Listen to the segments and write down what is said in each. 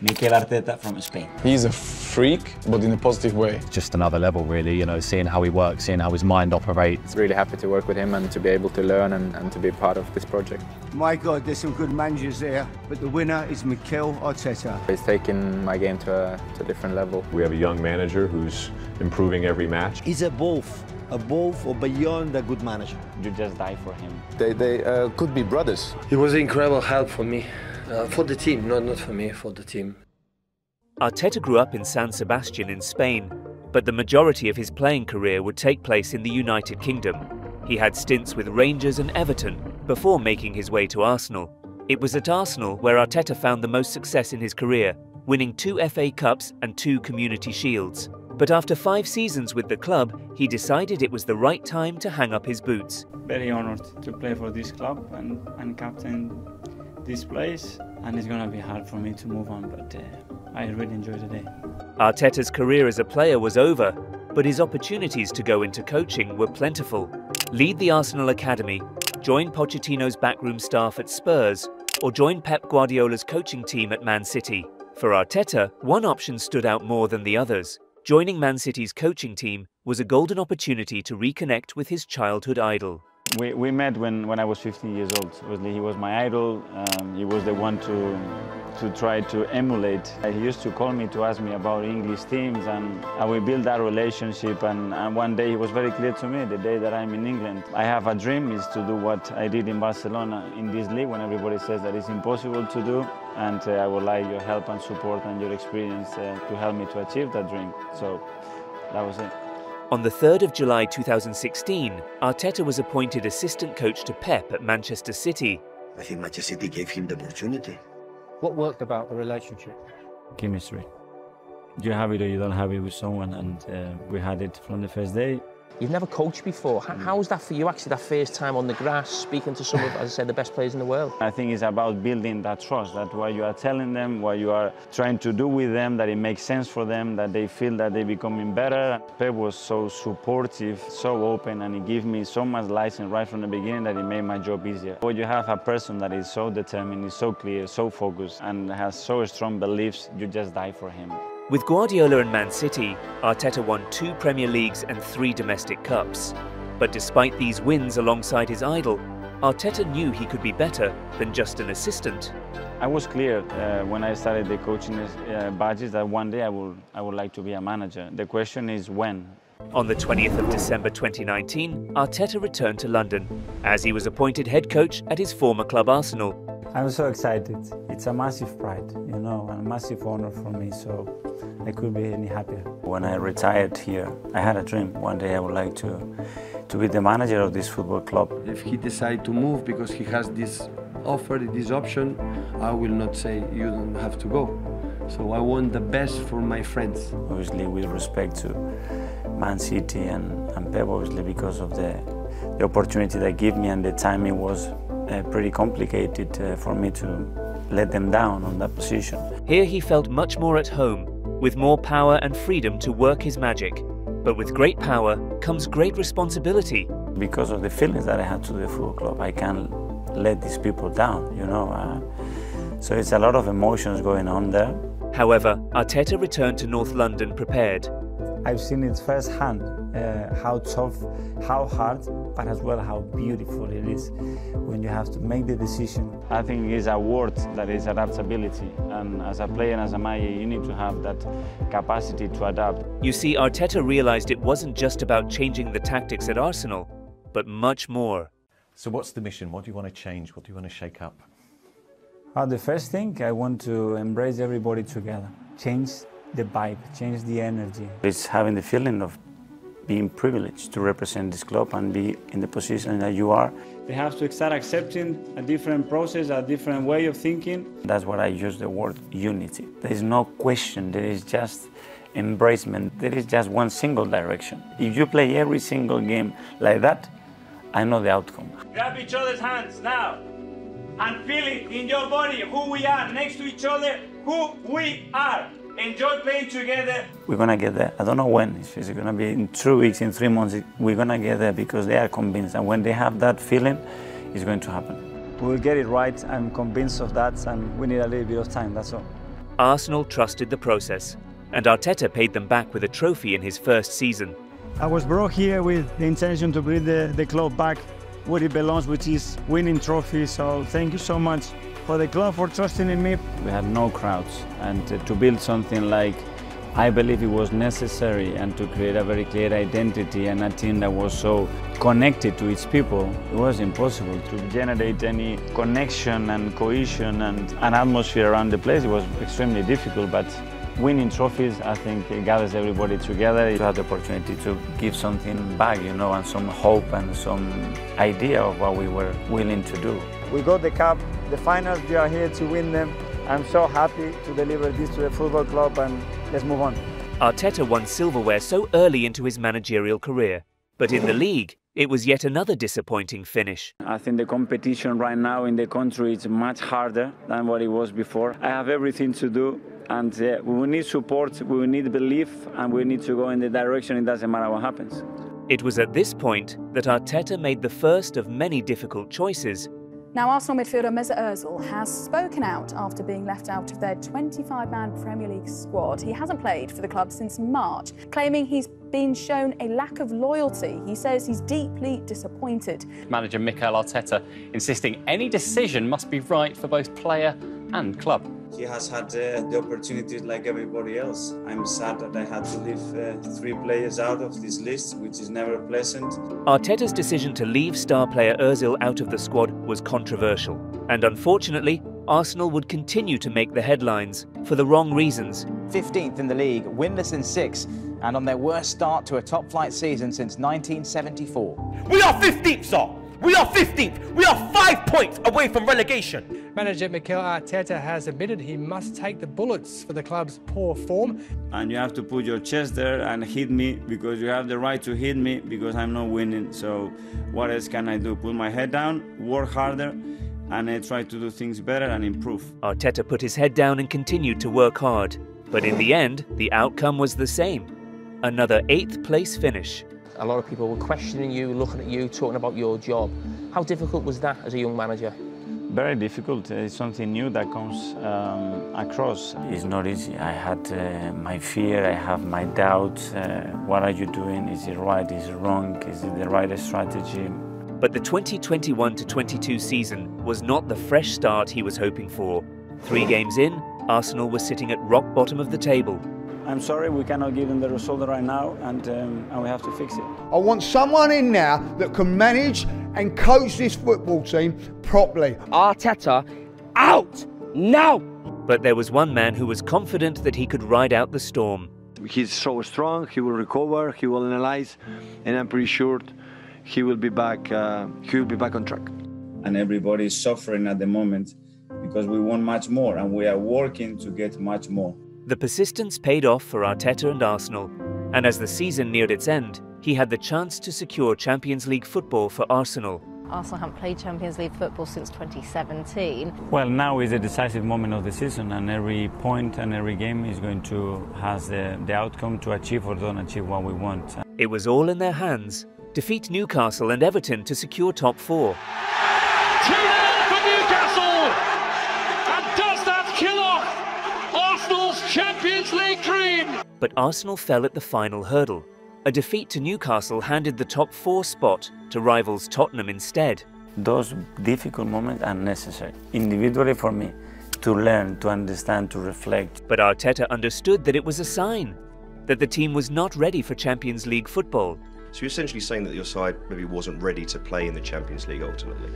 Mikel Arteta from Spain. He's a freak, but in a positive way. Just another level, really, seeing how he works, seeing how his mind operates. Really happy to work with him and to be able to learn and to be part of this project. My God, there's some good managers there, but the winner is Mikel Arteta. He's taken my game to a different level. We have a young manager who's improving every match. He's above or beyond a good manager. You just die for him. They could be brothers. He was an incredible help for me, for the team, not for me, for the team. Arteta grew up in San Sebastian in Spain, but the majority of his playing career would take place in the United Kingdom. He had stints with Rangers and Everton before making his way to Arsenal. It was at Arsenal where Arteta found the most success in his career, winning 2 FA Cups and 2 Community Shields. But after 5 seasons with the club, he decided it was the right time to hang up his boots. Very honored to play for this club and captain this place, and it's going to be hard for me to move on, but I really enjoy the day. Arteta's career as a player was over, but his opportunities to go into coaching were plentiful. Lead the Arsenal Academy, join Pochettino's backroom staff at Spurs, or join Pep Guardiola's coaching team at Man City. For Arteta, one option stood out more than the others. Joining Man City's coaching team was a golden opportunity to reconnect with his childhood idol. We met when I was 15 years old. Obviously, he was my idol. He was the one to try to emulate. He used to call me to ask me about English teams, and we built that relationship. And one day he was very clear to me, the day that I'm in England, I have a dream is to do what I did in Barcelona in this league when everybody says that it's impossible to do. And I would like your help and support and your experience to help me to achieve that dream. So that was it. On the 3rd of July 2016, Arteta was appointed assistant coach to Pep at Manchester City. I think Manchester City gave him the opportunity. What worked about the relationship? Chemistry. You have it or you don't have it with someone, and we had it from the first day. You've never coached before. How was that for you, actually, that first time on the grass, speaking to some of, as I said, the best players in the world? I think it's about building that trust, that what you are telling them, what you are trying to do with them, that it makes sense for them, that they feel that they're becoming better. Pep was so supportive, so open, and he gave me so much license right from the beginning that it made my job easier. When you have a person that is so determined, is so clear, so focused, and has so strong beliefs, you just die for him. With Guardiola and Man City, Arteta won 2 Premier Leagues and 3 domestic cups. But despite these wins alongside his idol, Arteta knew he could be better than just an assistant. I was clear when I started the coaching badges that one day I would like to be a manager. The question is when. On the 20th of December 2019, Arteta returned to London as he was appointed head coach at his former club Arsenal. I'm so excited. It's a massive pride, and a massive honor for me, so I couldn't be any happier. When I retired here, I had a dream. One day I would like to be the manager of this football club. If he decides to move because he has this offer, this option, I will not say you don't have to go. So I want the best for my friends. Obviously with respect to Man City and Pep, obviously because of the opportunity they gave me and the timing was pretty complicated for me to let them down on that position. Here he felt much more at home, with more power and freedom to work his magic. But with great power comes great responsibility. Because of the feelings that I had to the football club, I can't let these people down, so it's a lot of emotions going on there. However, Arteta returned to North London prepared. I've seen it firsthand, how tough, how hard, but as well how beautiful it is when you have to make the decision. I think it's a word that is adaptability, and as a player and as a manager, you need to have that capacity to adapt. You see, Arteta realised it wasn't just about changing the tactics at Arsenal, but much more. So what's the mission? What do you want to change? What do you want to shake up? The first thing, I want to embrace everybody together, change the vibe, change the energy. It's having the feeling of being privileged to represent this club and be in the position that you are. They have to start accepting a different process, a different way of thinking. That's what I use the word unity. There is no question, there is just embracement. There is just one single direction. If you play every single game like that, I know the outcome. Grab each other's hands now and feel it in your body, who we are next to each other, who we are. Enjoy playing together. We're going to get there. I don't know when. If it's going to be in 2 weeks, in 3 months, we're going to get there because they are convinced. And when they have that feeling, it's going to happen. We'll get it right. I'm convinced of that, and we need a little bit of time, that's all. Arsenal trusted the process, and Arteta paid them back with a trophy in his first season. I was brought here with the intention to bring the club back where it belongs, which is winning trophies. So thank you so much for the club for trusting in me. We had no crowds, and to build something like I believe it was necessary, and to create a very clear identity and a team that was so connected to its people, it was impossible to generate any connection and cohesion and an atmosphere around the place. It was extremely difficult, but winning trophies, I think, it gathers everybody together. You have the opportunity to give something back, you know, and some hope and some idea of what we were willing to do. We got the cup, the finals, we are here to win them. I'm so happy to deliver this to the football club, and let's move on. Arteta won silverware so early into his managerial career, but in the league, it was yet another disappointing finish. I think the competition right now in the country is much harder than what it was before. I have everything to do, and we need support, we need belief, and we need to go in the direction. It doesn't matter what happens. It was at this point that Arteta made the first of many difficult choices. Now, Arsenal midfielder Mesut Ozil has spoken out after being left out of their 25-man Premier League squad. He hasn't played for the club since March, claiming he's been shown a lack of loyalty. He says he's deeply disappointed. Manager Mikel Arteta insisting any decision must be right for both player and club. He has had the opportunities like everybody else. I'm sad that I had to leave 3 players out of this list, which is never pleasant. Arteta's decision to leave star player Ozil out of the squad was controversial, and unfortunately, Arsenal would continue to make the headlines for the wrong reasons. 15th in the league, winless in 6, and on their worst start to a top-flight season since 1974. We are 15th, sir! We are 15th! We are 5 points away from relegation! Manager Mikel Arteta has admitted he must take the bullets for the club's poor form. And you have to put your chest there and hit me, because you have the right to hit me, because I'm not winning. So what else can I do? Put my head down, work harder, and try to do things better and improve. Arteta put his head down and continued to work hard. But in the end, the outcome was the same. Another 8th place finish. A lot of people were questioning you, looking at you, talking about your job. How difficult was that as a young manager? Very difficult. It's something new that comes across. It's not easy. I had my fear, I have my doubts. What are you doing? Is it right? Is it wrong? Is it the right strategy? But the 2021-22 season was not the fresh start he was hoping for. 3 games in, Arsenal was sitting at rock bottom of the table. I'm sorry, we cannot give them the result right now, and we have to fix it. I want someone in now that can manage and coach this football team properly. Arteta, out now! But there was one man who was confident that he could ride out the storm. He's so strong, he will recover, he will analyze, and I'm pretty sure he will be back on track. And everybody is suffering at the moment because we want much more, and we are working to get much more. The persistence paid off for Arteta and Arsenal, and as the season neared its end, he had the chance to secure Champions League football for Arsenal. Arsenal haven't played Champions League football since 2017. Well, now is a decisive moment of the season, and every point and every game is going to have the outcome to achieve or don't achieve what we want. It was all in their hands. Defeat Newcastle and Everton to secure top 4. 2-0 for Newcastle! And does that kill off Arsenal's Champions League dream? But Arsenal fell at the final hurdle. A defeat to Newcastle handed the top 4 spot to rivals Tottenham instead. Those difficult moments are necessary, individually for me, to learn, to understand, to reflect. But Arteta understood that it was a sign, that the team was not ready for Champions League football. So you're essentially saying that your side maybe wasn't ready to play in the Champions League ultimately?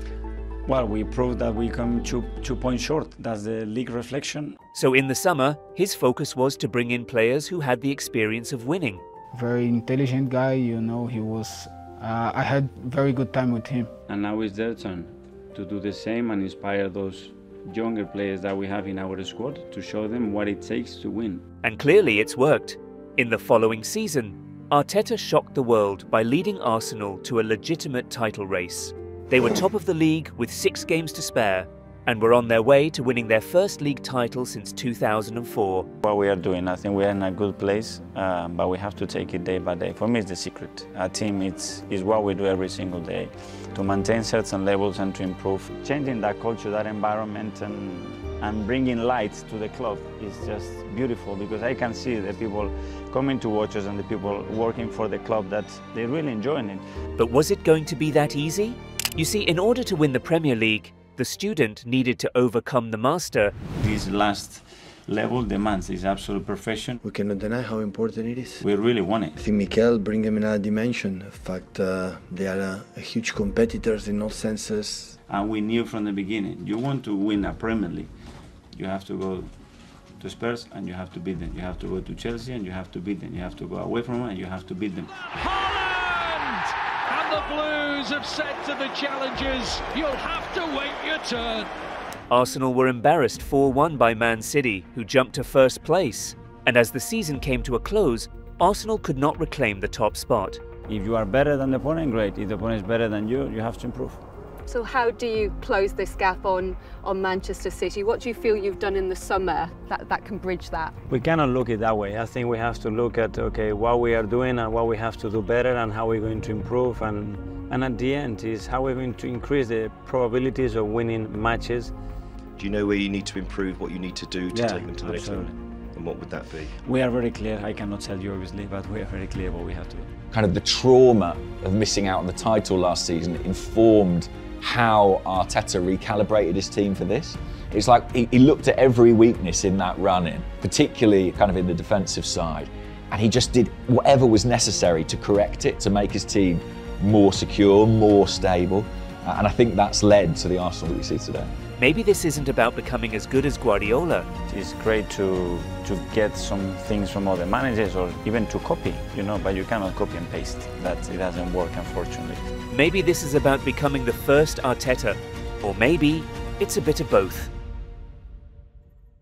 Well, we proved that we come 2 points short. That's the league reflection. So in the summer, his focus was to bring in players who had the experience of winning. Very intelligent guy, you know, he was, I had very good time with him. And now it's their turn to do the same and inspire those younger players that we have in our squad to show them what it takes to win. And clearly it's worked. In the following season, Arteta shocked the world by leading Arsenal to a legitimate title race. They were top of the league with 6 games to spare and were on their way to winning their first league title since 2004. What we are doing, I think we are in a good place, but we have to take it day by day. For me, it's the secret. Our team is what we do every single day to maintain certain levels and to improve. Changing that culture, that environment, and and bringing light to the club is just beautiful, because I can see the people coming to watch us and the people working for the club that they're really enjoying it. But was it going to be that easy? You see, in order to win the Premier League, the student needed to overcome the master. This last level demands is absolute perfection. We cannot deny how important it is. We really want it. I think Mikel brings them another dimension. In fact, they are huge competitors in all senses. And we knew from the beginning, you want to win a Premier League, you have to go to Spurs and you have to beat them. You have to go to Chelsea and you have to beat them. You have to go away from them and you have to beat them. Holland! And the Blues have said to the challengers, you'll have to wait your turn. Arsenal were embarrassed 4-1 by Man City, who jumped to first place. And as the season came to a close, Arsenal could not reclaim the top spot. If you are better than the opponent, great. If the opponent is better than you, you have to improve. So how do you close this gap on Manchester City? What do you feel you've done in the summer that can bridge that? We cannot look at it that way. I think we have to look at, okay, what we are doing and what we have to do better and how we're going to improve. And at the end is how we're going to increase the probabilities of winning matches. Do you know where you need to improve, what you need to do to take them to the next level? And what would that be? We are very clear. I cannot tell you obviously, but we are very clear what we have to do. Kind of the trauma of missing out on the title last season informed how Arteta recalibrated his team for this. It's like he looked at every weakness in that run-in, particularly kind of in the defensive side, and he just did whatever was necessary to correct it, to make his team more secure, more stable, and I think that's led to the Arsenal that we see today. Maybe this isn't about becoming as good as Guardiola. It's great to get some things from other managers or even to copy, but you cannot copy and paste. It doesn't work, unfortunately. Maybe this is about becoming the first Arteta, or maybe it's a bit of both.